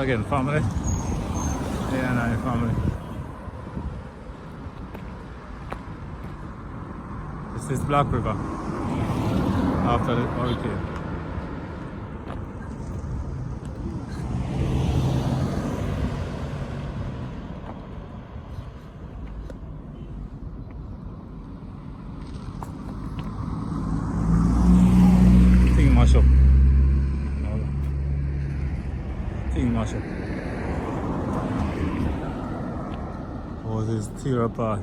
again, family. Yeah, and I family. This is Black River after the hurricane. Thing mash up. Thing mash up. Oh, this is tear apart.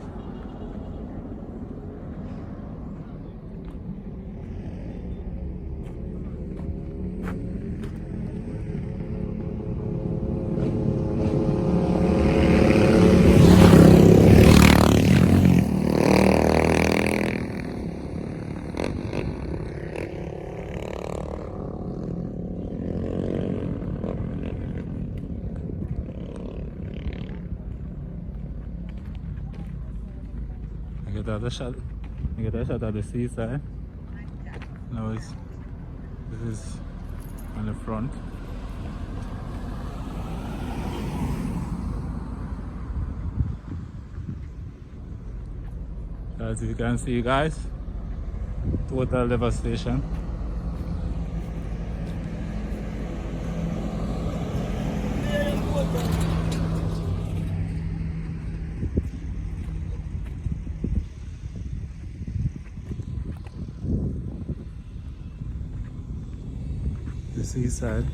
I get a shot at the seaside. Now this is on the front. As you can see, guys, total devastation. The seaside.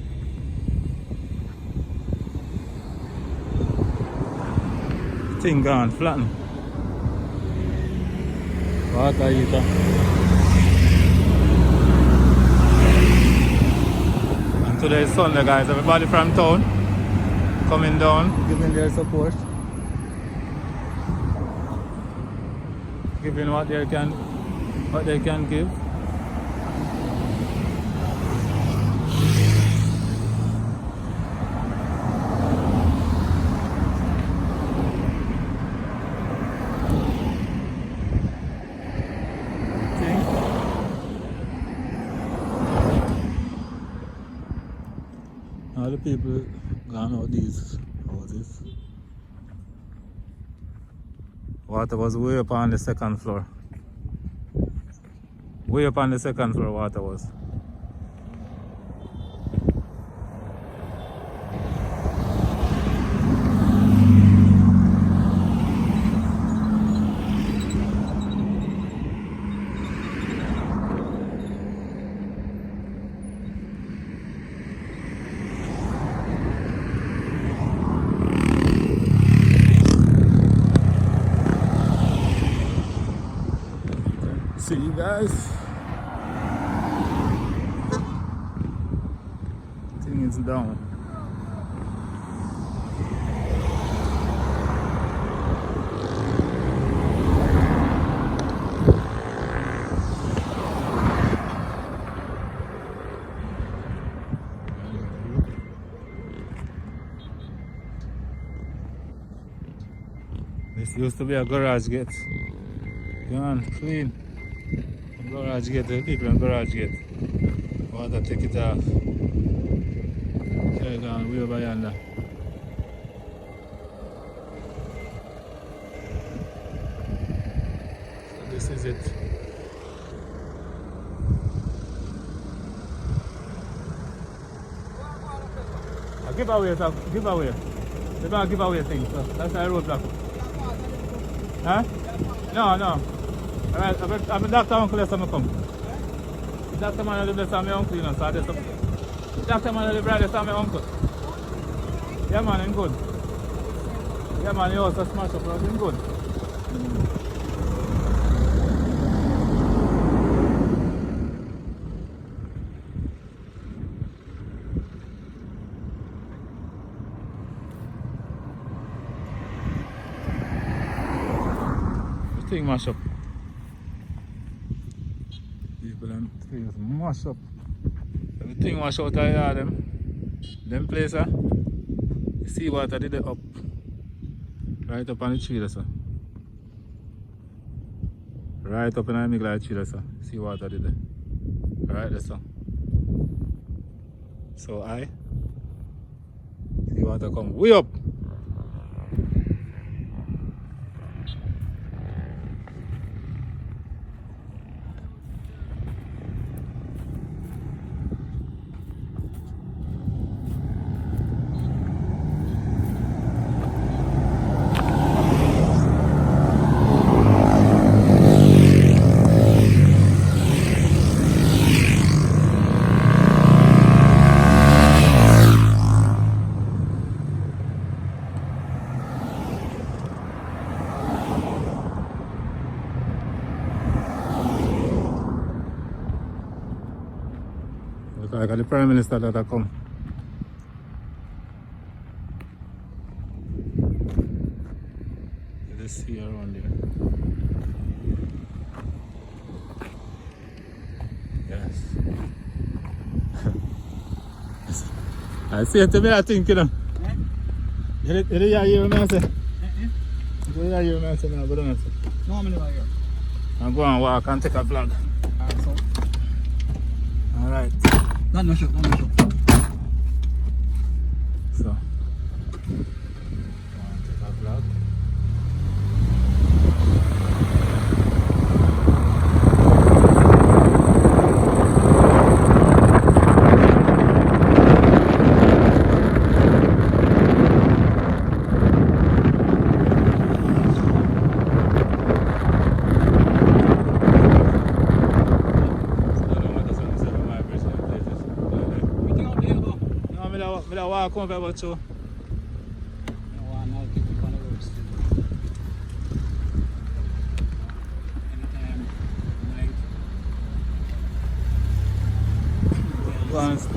Thing gone, flattened. Water heater. And today is Sunday, guys. Everybody from town coming down, giving their support, giving what they can give. All the people gone out these houses. Water was way up on the second floor. Way up on the second floor water was. See you guys. Thing is down. This used to be a garage gate. Gone, clean. Garage gate, the people in garage gate. Water take it off. Carry it on way over yonder. So this is it. A giveaway, so giveaway. They don't give away things, so that's our roadblock. Huh? No. Alright, I'm a doctor uncle, let's come. Doctor man live there, my uncle, you know, so there's some. Doctor man live right there, my uncle. Yeah man, I'm good. Yeah man, you also smash up, I'm good. The thing mash up. People and things mash up. Everything mash out of here, them place, you see what I did it up. Right up on the tree there, sir. Right up in the middle of the tree there, sir. See what I did there. Right there, sir. So see what water come way up. Look like the Prime Minister that I come. Let's see around there. Yes. I see it to me, I think, you know. You hear me, I say? You hear me, I say, no, but don't say. No, I'm not here. I'm going to walk and take a vlog. So, Alright. no shot. So, take a vlog. I walk over about two. Once.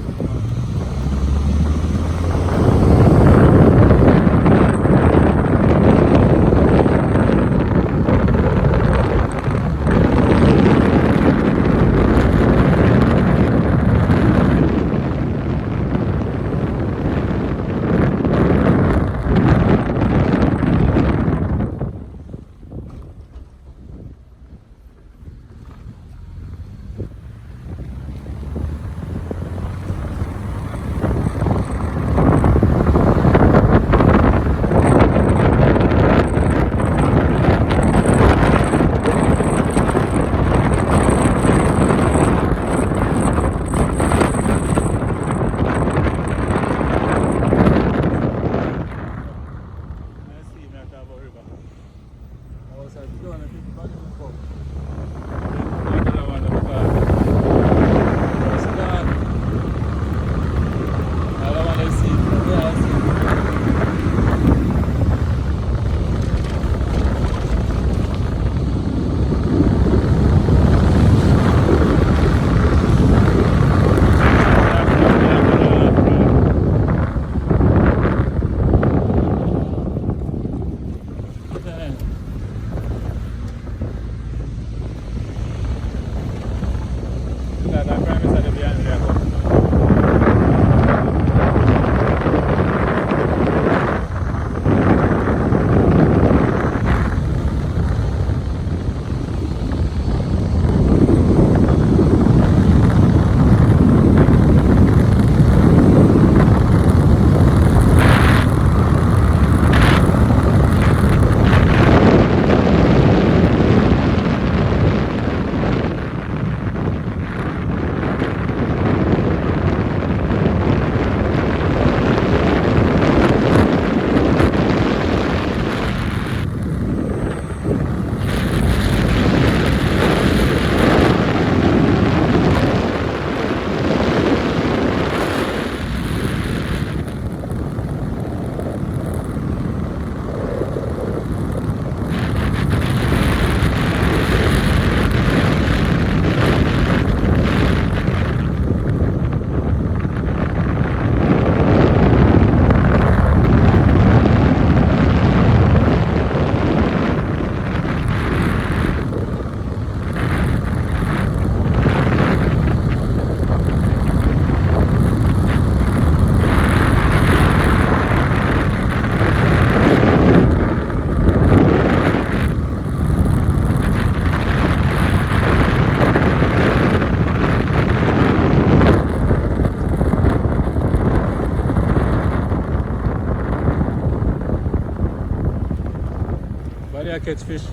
catch fish.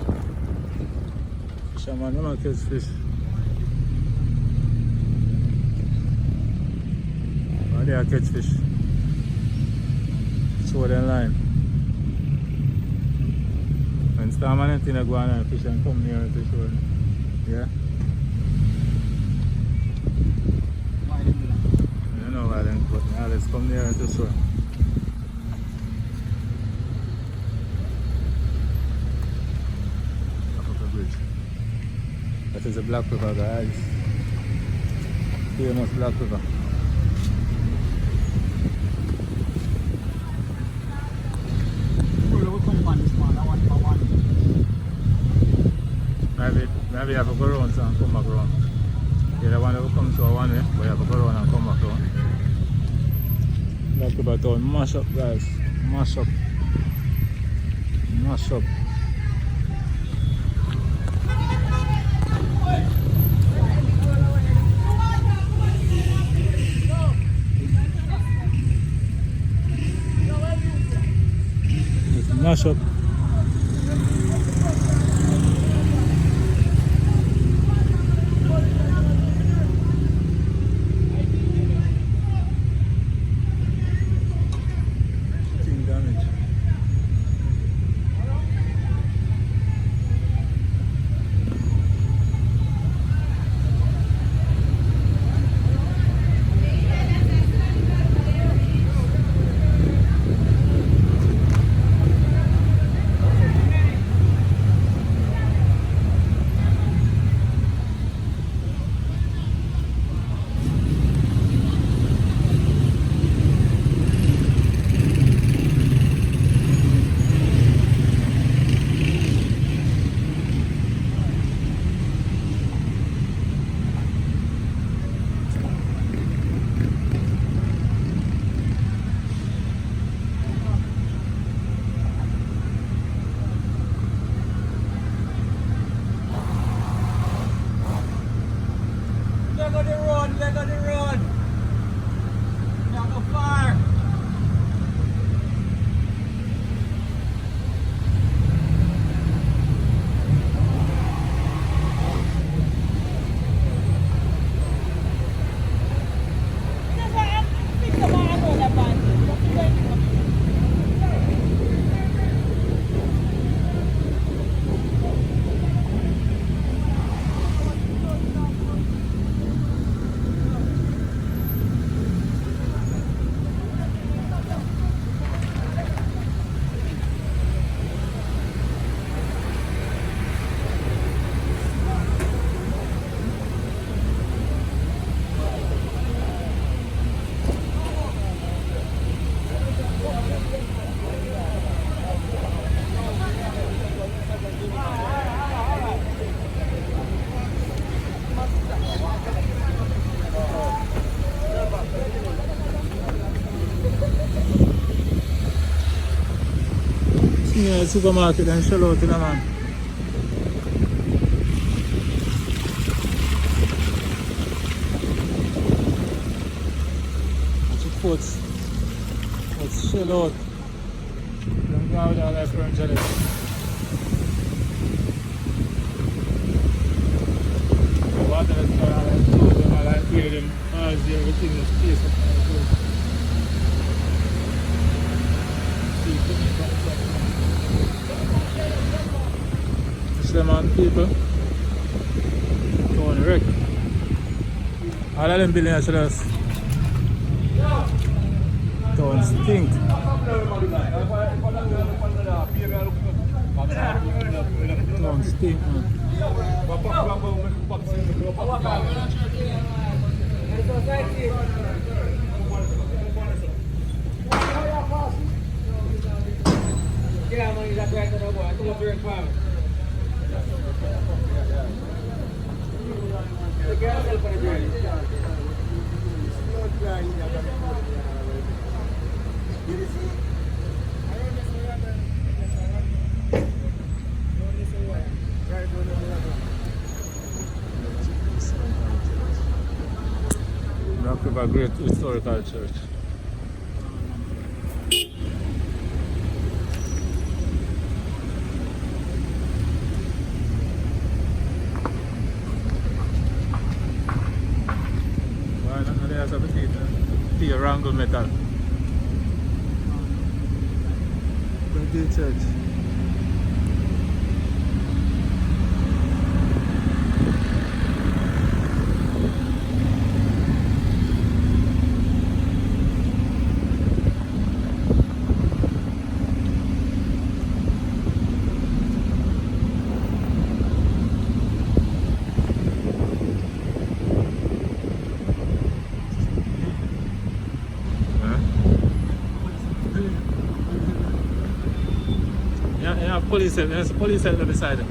Fisherman, you know catch fish. Why they catch fish? Throw them line. When storm and anything go on and fish and come near the shore. Yeah? Why didn't do that? I don't know why then, but now let's come near the shore. Bridge. That is the Black River, guys. Famous Black River. Maybe you have to go around and come back around. You don't want to come to one way, but you have to go around and come back around. Black River town, mash up, guys. Mash up. Mash up. Mash up. Thing damage. Leg on the road. Now go far. Yeah, supermarket and shell out in a man. Watch it foot. Let's shell out. Don't go out there like from jelly. The water is going on like food and I like hear them as everything is space up and food. Them people going wreck. All of them buildings should have don't stink. Don't stink, man. Black River Great Historical Church. angle metal. Birthday church. Huh? Yeah, police, there's a police cell beside it.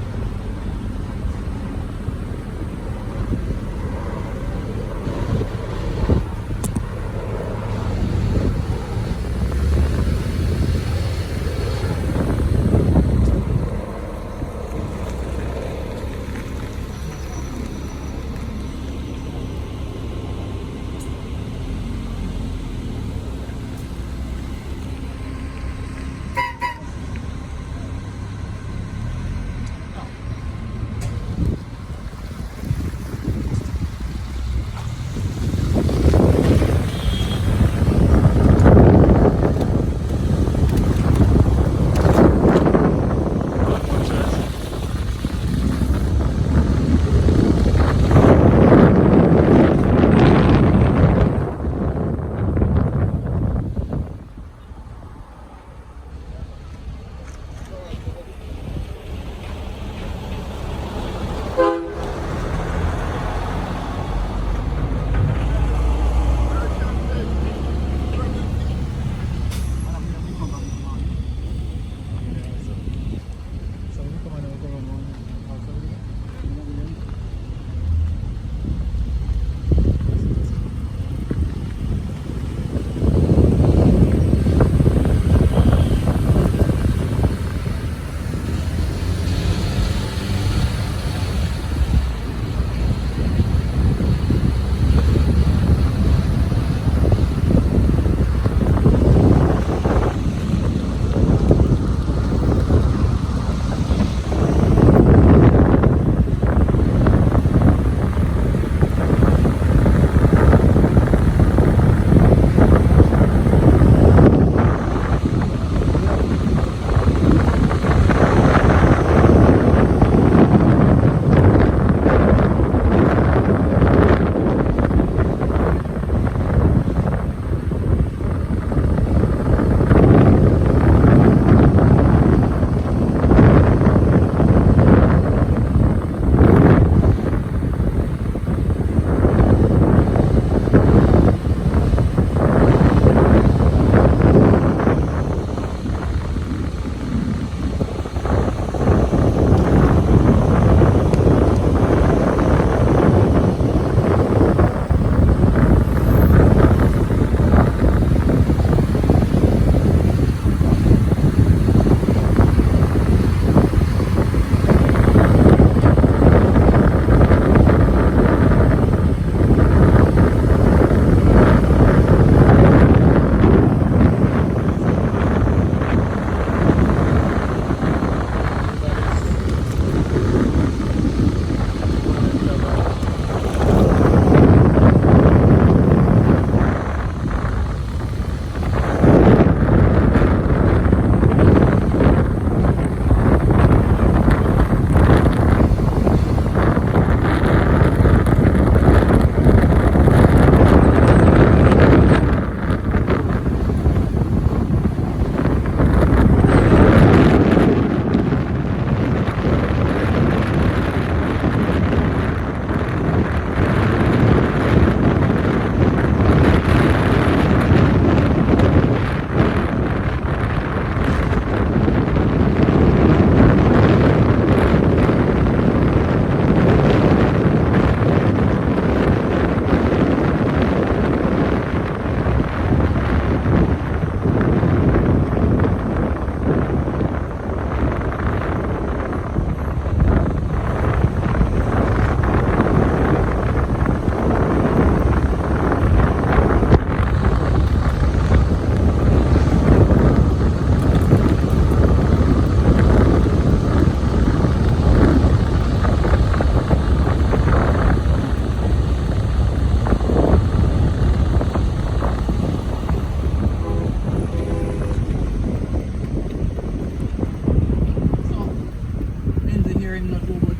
time not too good.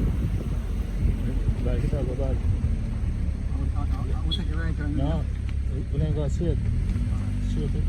Like it, I'll go back. I will take a right turn. No, we don't go straight. Straight it.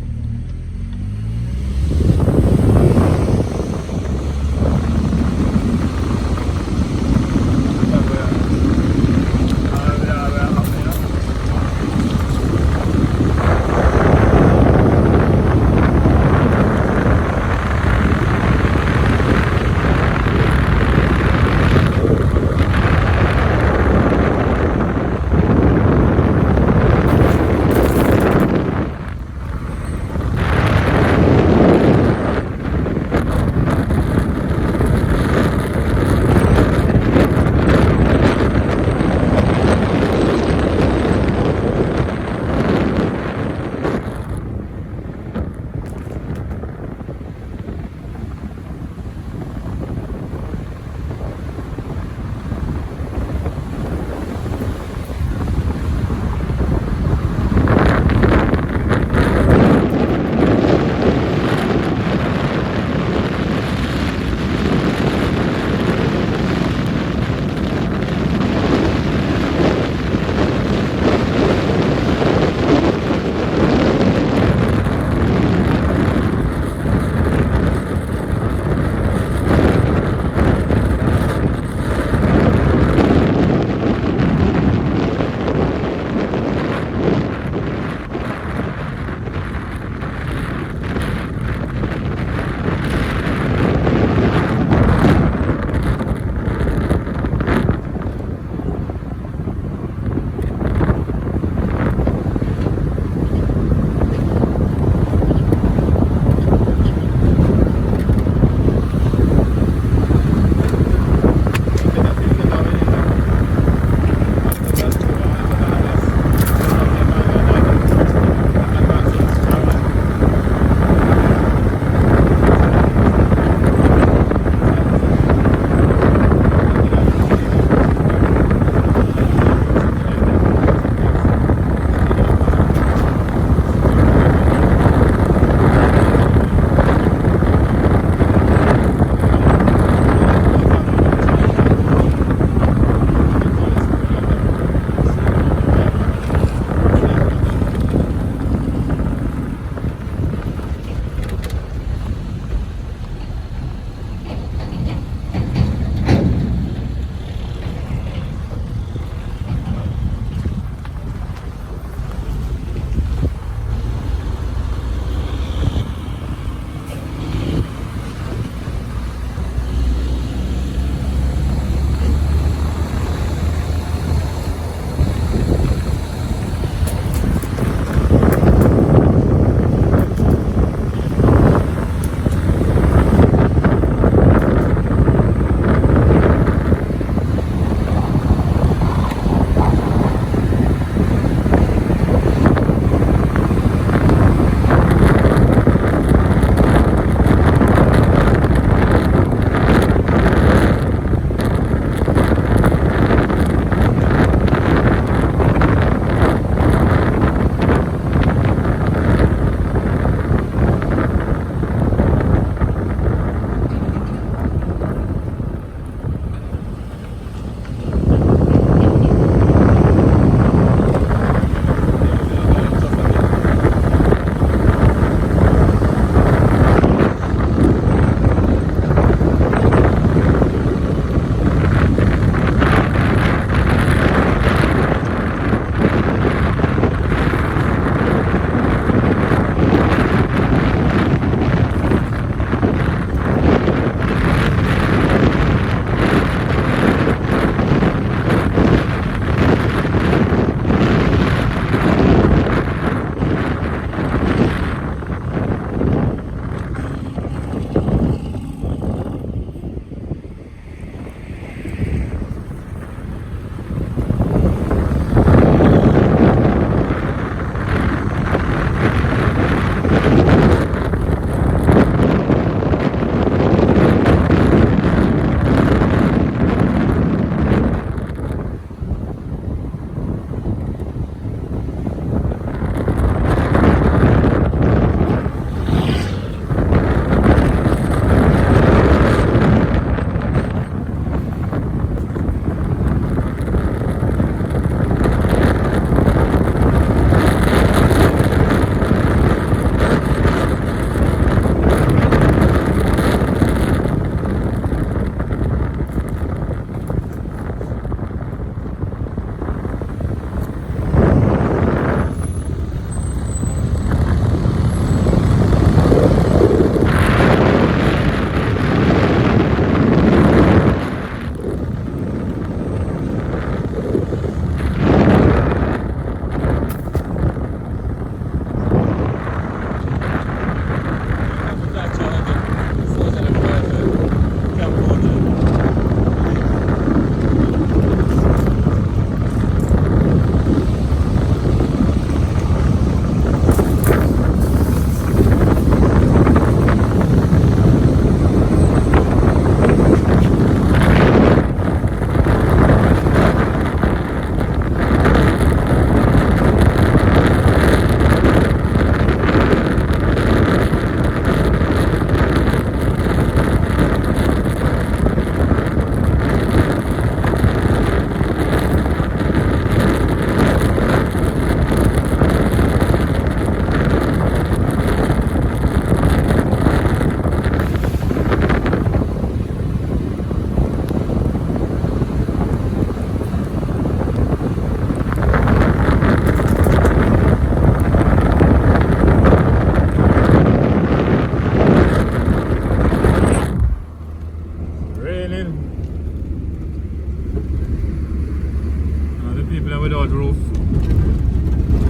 cabin without roof.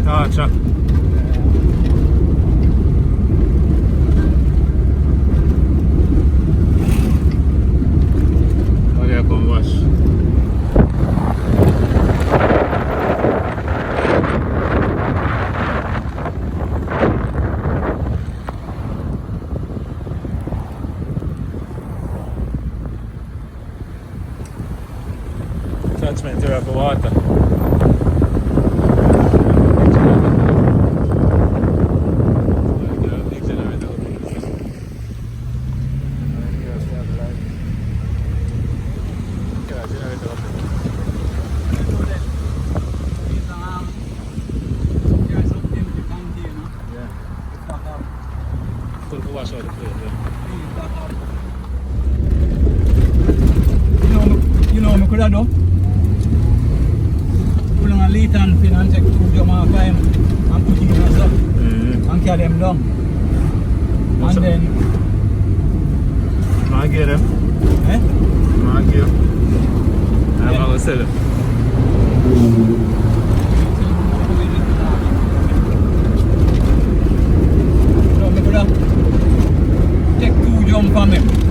Torture. Oh yeah, come wash. Attachment here for water. Wash out the plate, You know me could have done? Pull on a lid and fin and take 2 jump off him and put it in a suck and carry them down. What's And up? then I get him. eh? I get him. I'm Yeah. going to sell him. So me could have take 2 jump from him